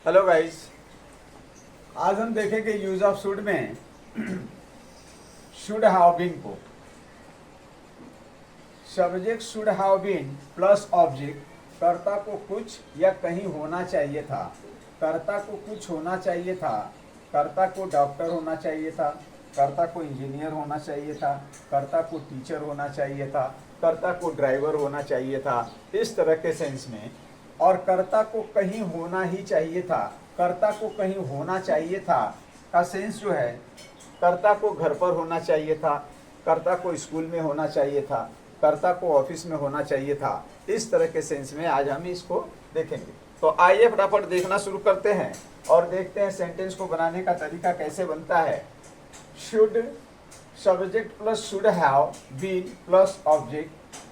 Hello guys, आज हम देखेंगे यूज ऑफ शुड में शुड हैव बीन को। Subject should have been plus object, कर्ता को कुछ या कहीं होना चाहिए था। कर्ता को कुछ होना चाहिए था, कर्ता को डॉक्टर होना चाहिए था, कर्ता को इंजीनियर होना चाहिए था, कर्ता को टीचर होना चाहिए था, कर्ता को ड्राइवर होना चाहिए था, इस तरह के सेंस में। और कर्ता को कहीं होना ही चाहिए था, कर्ता को कहीं होना चाहिए था का सेंस जो है, कर्ता को घर पर होना चाहिए था, कर्ता को स्कूल में होना चाहिए था, कर्ता को ऑफिस में होना चाहिए था। इस तरह के सेंस में आज हम इसको देखेंगे। तो आइए फटाफट देखना शुरू करते हैं और देखते हैं सेंटेंस को बनाने का तरीका कैसे बनता है। Should subject plus should have been plus object,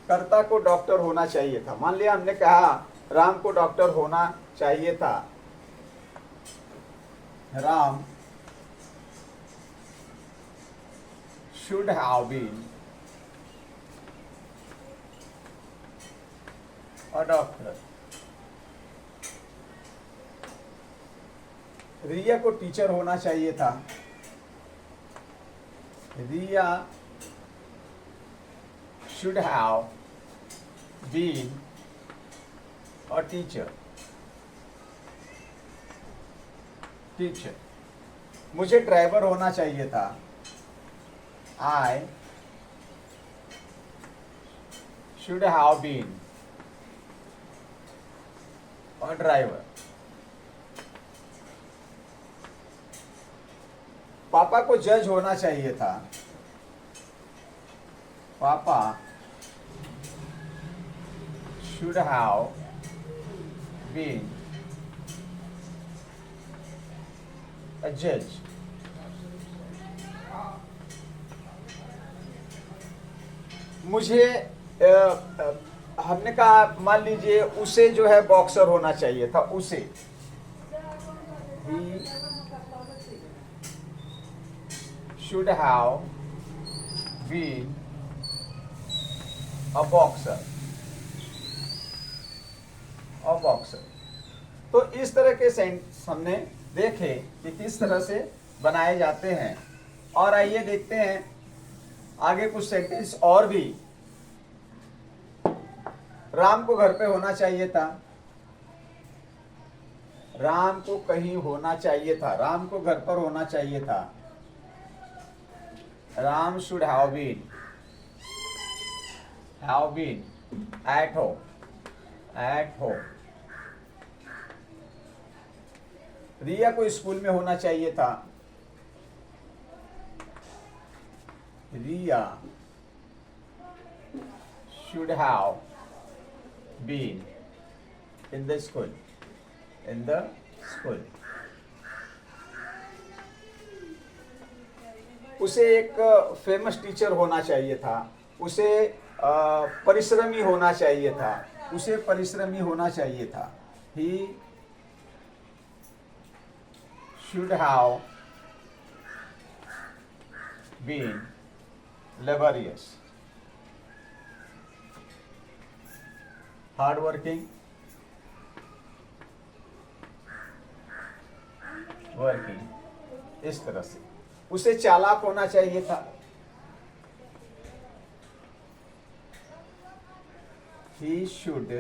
कर्ता को डॉक्टर होना चाहिए था। मान लिया हमने कहा राम को डॉक्टर होना चाहिए था। Ram should have been a doctor। रिया को टीचर होना चाहिए था। रिया should have been a teacher। Teacher. मुझे ड्राइवर होना चाहिए था। I should have been a driver। पापा को जज होना चाहिए था। पापा should have been a judge। मुझे हमने कहा मान लीजिए उसे जो है बॉक्सर होना चाहिए था। उसे he should have been a boxer। a boxer। तो इस तरह के सेंटेंस हमने देखे कि किस तरह से बनाए जाते हैं। और आइए देखते हैं आगे कुछ सेंटेंस और भी। राम को घर पे होना चाहिए था। राम को कहीं होना चाहिए था। राम को घर पर होना चाहिए था। Ram should have been at home. Riya को स्कूल में होना चाहिए था। रिया should have been in the school। उसे एक फेमस टीचर होना चाहिए था। उसे परिश्रमी होना चाहिए था। उसे परिश्रमी होना चाहिए था। He should have been laborious, hard working, इस तरह से। उसे चालाक होना चाहिए था। He should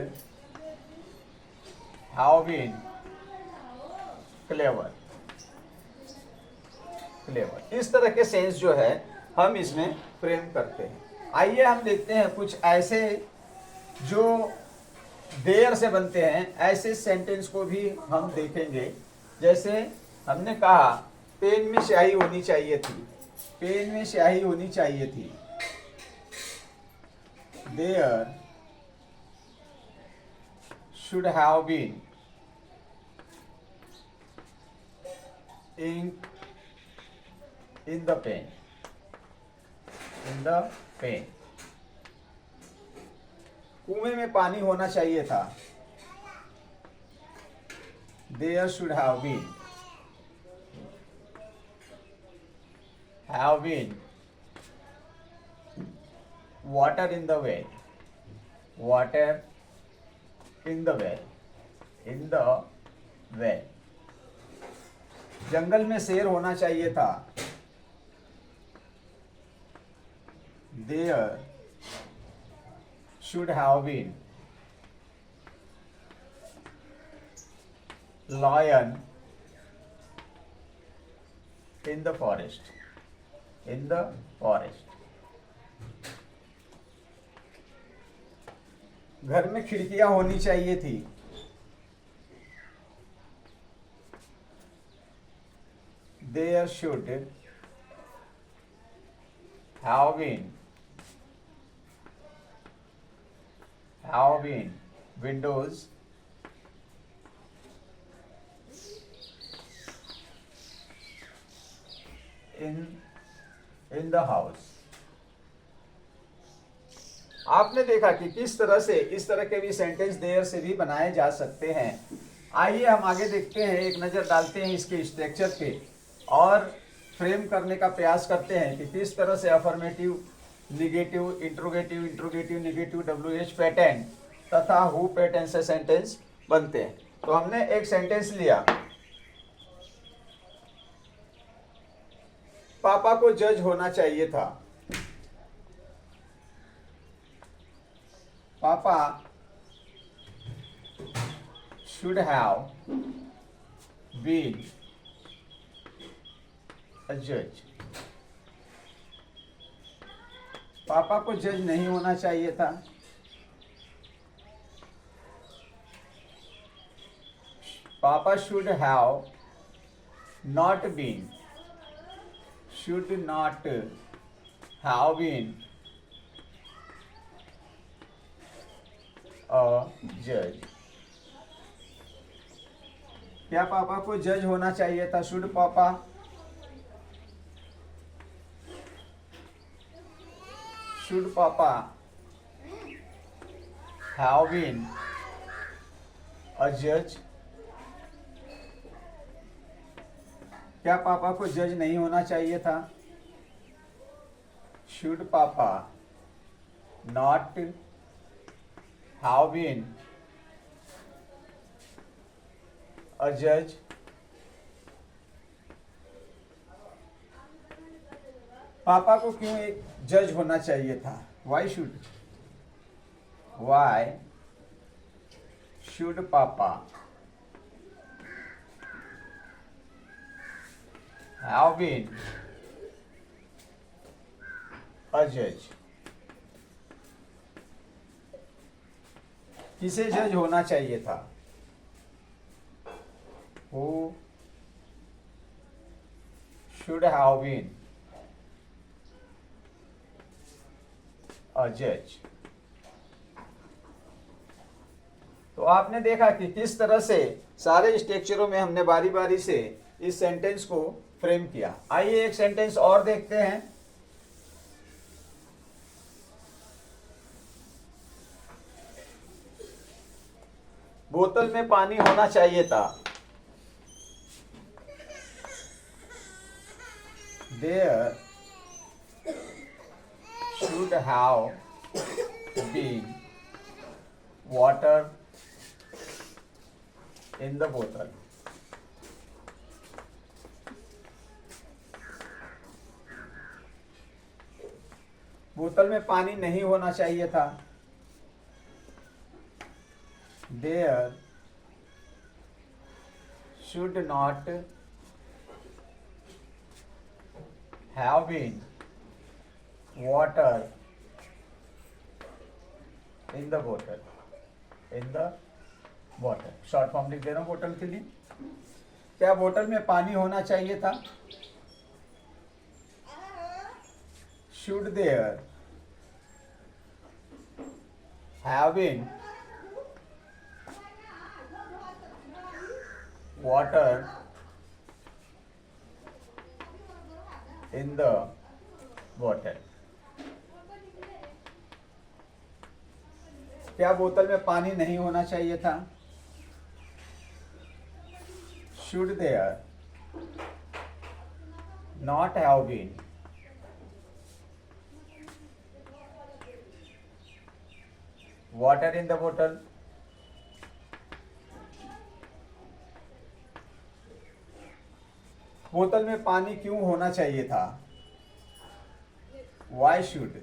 have been clever। इस तरह के सेंस जो है हम इसमें फ्रेम करते हैं। आइए हम देखते हैं कुछ ऐसे जो देयर से बनते हैं, ऐसे सेंटेंस को भी हम देखेंगे। जैसे हमने कहा पेन में स्याही होनी चाहिए थी। पेन में स्याही होनी चाहिए थी। There should have been ink in the pen. कुएं में पानी होना चाहिए था। There should have been water in the well। water in the well। जंगल में शेर होना चाहिए था। There should have been lion in the forest. In the forest. घर में खिड़कियां होनी चाहिए थी। There should have been windows in the house. आपने देखा कि किस तरह से इस तरह के भी सेंटेंस देयर से भी बनाए जा सकते हैं। आइए हम आगे देखते हैं, एक नज़र डालते हैं इसके स्ट्रक्चर पे और फ्रेम करने का प्रयास करते हैं कि किस तरह से affirmative, negative, interrogative, interrogative negative, WH pattern तथा हु पैटर्न से सेंटेंस बनते हैं। तो हमने एक सेंटेंस लिया, पापा को जज होना चाहिए था। पापा should have been a judge. पापा को जज नहीं होना चाहिए था। पापा should have not been a judge. क्या पापा को जज होना चाहिए था? शुड पापा have been a judge? क्या पापा को जज नहीं होना चाहिए था? शुड पापा not have been a judge? पापा को क्यों एक जज होना चाहिए था? Why should पापा have been a judge? किसे जज होना चाहिए था? Who should have been a judge? तो आपने देखा कि किस तरह से सारे स्ट्रक्चरों में हमने बारी बारी से इस सेंटेंस को फ्रेम किया। आइए एक सेंटेंस और देखते हैं। बोतल में पानी होना चाहिए था। There should have been water in the bottle. बोतल में पानी नहीं होना चाहिए था। There should not have been water in the bottle. Short form लिख दे रहा हूँ बोतल के लिए। क्या बोतल में पानी होना चाहिए था? Should there have been water in the bottle? क्या बोतल में पानी नहीं होना चाहिए था? Should there not have been water in the bottle? बोतल में पानी क्यों होना चाहिए था? Why should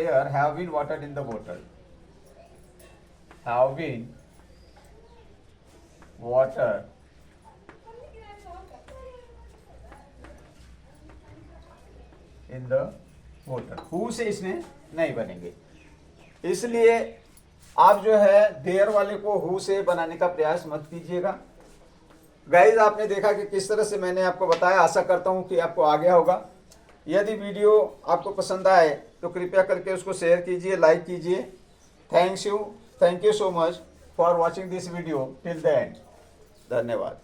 there have been water in the bottle? Have been water in the bottle? Who से इसमें नहीं बनेंगे, इसलिए आप जो है देयर वाले को हु से बनाने का प्रयास मत कीजिएगा। गाइज, आपने देखा कि किस तरह से मैंने आपको बताया। आशा करता हूं कि आपको आ गया होगा। यदि वीडियो आपको पसंद आए तो कृपया करके उसको शेयर कीजिए, लाइक कीजिए। Thank you so much for watching this video till the end. धन्यवाद।